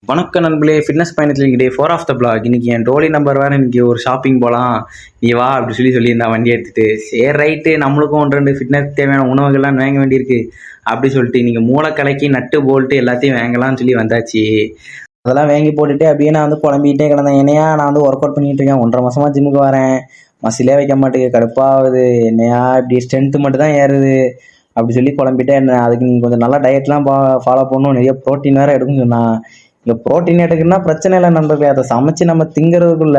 வணக்கம் நண்பர்களே, ஃபிட்னஸ் பயணத்தில் இன்னைக்கு டே 4 ஆஃப் த பிளாக். இன்னைக்கு என் டோலி நம்பர் வேறு இன்னைக்கு ஒரு ஷாப்பிங் போகலாம், நீ வா அப்படி சொல்லியிருந்தான் வண்டி எடுத்துட்டு. சரி ரைட்டு, நம்மளுக்கும் 1-2 ஃபிட்னஸ் தேவையான உணவுகள்லாம் வாங்க வேண்டியிருக்கு அப்படி சொல்லிட்டு இன்னைக்கு மூளை கலக்கி நட்டு போல்ட்டு எல்லாத்தையும் வாங்கலாம்னு சொல்லி வந்தாச்சு. அதெல்லாம் வாங்கி போட்டுட்டு அப்படியே நான் வந்து குழம்பிக்கிட்டே கிடந்தேன். என்னையா நான் வந்து ஒர்க் அவுட் பண்ணிட்டு இருக்கேன், 1.5 மாசமா ஜிம்முக்கு வரேன், மசிலே வைக்க மாட்டேங்குது, கடுப்பாகுது, என்னையா இப்படி ஸ்ட்ரென்த்து மட்டும் தான் ஏறுது அப்படி சொல்லி குழம்பிட்டே இருந்தேன். அதுக்கு நீங்கள் கொஞ்சம் நல்லா டயட்லாம் ஃபாலோ பண்ணணும், நிறைய ப்ரோட்டீன் வேறு எடுக்குன்னு சொன்னான். இங்கே ப்ரோட்டீன் எடுக்குன்னா பிரச்சனை இல்லை நண்பர்களே, அதை சமைச்சு நம்ம திங்கிறதுக்குள்ள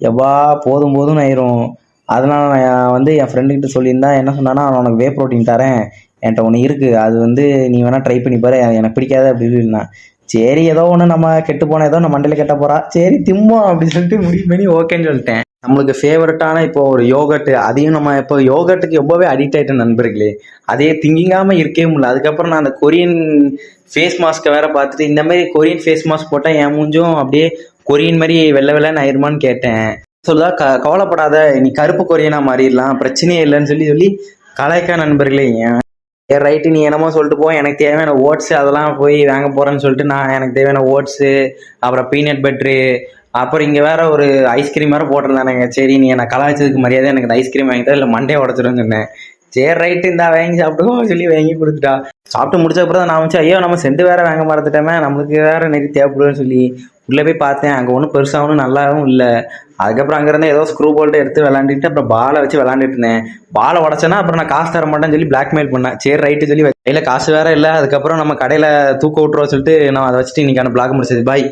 எவ்வா போதும் போதும்னு ஆயிரும். அதனால நான் வந்து என் ஃப்ரெண்டுக்கிட்ட சொல்லியிருந்தா என்ன சொன்னான்னா, நான் உனக்கு வே ப்ரோட்டீன் தரேன், என்கிட்ட ஒன்று இருக்குது, அது வந்து நீ வேணால் ட்ரை பண்ணி பாரு, எனக்கு பிடிக்காது அப்படி சொல்லியிருந்தான். சரி ஏதோ ஒன்று நம்ம கெட்டு போன ஏதோ நம்ம மண்டையில் கெட்ட போகிறா, சரி திம்போம் அப்படின்னு சொல்லிட்டு முடிவு பண்ணி ஓகேன்னு சொல்லிட்டேன். நம்மளுக்கு ஃபேவரட்டான இப்போ ஒரு யோகட்டு, அதையும் நம்ம இப்போ யோகட்டுக்கு ரொம்பவே அடிக்ட் ஆகிட்டேன் நண்பர்களே. அதே திங்கிங்காமல் இருக்கவே முடியல. அதுக்கப்புறம் நான் அந்த கொரியன் ஃபேஸ் மாஸ்க்கை வேற பார்த்துட்டு, இந்த மாதிரி கொரியன் ஃபேஸ் மாஸ்க் போட்டால் என் மூஞ்சும் அப்படியே கொரியன் மாதிரி வெள்ளை வெள்ளைன்னு ஆயிருமான்னு கேட்டேன். சொல்லுதா கவலைப்படாத, நீ கருப்பு கொரியனா மாறிடலாம், பிரச்சனையே இல்லைன்னு சொல்லி சொல்லி கலாய்க்கா நண்பர்களே. ஏன் ரைட்டு, நீ என்னமோ சொல்லிட்டு போ, எனக்கு தேவையான ஓட்ஸு அதெல்லாம் போய் வாங்க போகிறேன்னு சொல்லிட்டு நான் எனக்கு தேவையான ஓட்ஸு, அப்புறம் பீனட் பட்ரு, அப்புறம் இங்கே வேற ஒரு ஐஸ்கிரீம் வேறு போட்டிருந்தானுங்க. சரி நீ என்னை கலாய்ச்சதுக்கு மரியாதை எனக்கு இந்த ஐஸ்கிரீம் வாங்கிட்டா இல்லை மண்டையை உடச்சிடுன்னு சொன்னேன். சரி ரைட்டு, இந்த வாங்கி சாப்பிட்டுக்கோ சொல்லி வாங்கி கொடுத்துட்டா. சாப்பிட்டு முடிச்சப்பறம் தான் நான் வச்சு, ஐயோ நம்ம செண்டு வேற வாங்க மறந்துட்டோமே, நம்மளுக்கு வேற நிறைய தேவைப்படுன்னு சொல்லி உள்ளே போய் பார்த்தேன். அங்கே ஒன்றும் பெருசாகவும் நல்லாவும் இல்லை. அதுக்கப்புறம் அங்கேருந்து ஏதோ ஸ்க்ரூ போல்ட்டு எடுத்து விளாண்டுட்டு அப்புறம் பாலை வச்சு விளாண்டுட்டு இருந்தேன். பாலை உடச்சேன்னா அப்புறம் நான் காசு தர மாட்டேன்னு சொல்லி பிளாக்மெயில் பண்ணேன். சரி ரைட்டு சொல்லி கையில் காசு வேற இல்லை. அதுக்கப்புறம் நம்ம கடையில் தூக்க விட்டுருவோம் சொல்லிட்டு நான் அதை வச்சுட்டு இன்னைக்கான பிளாக் முடிச்சது. பாய்.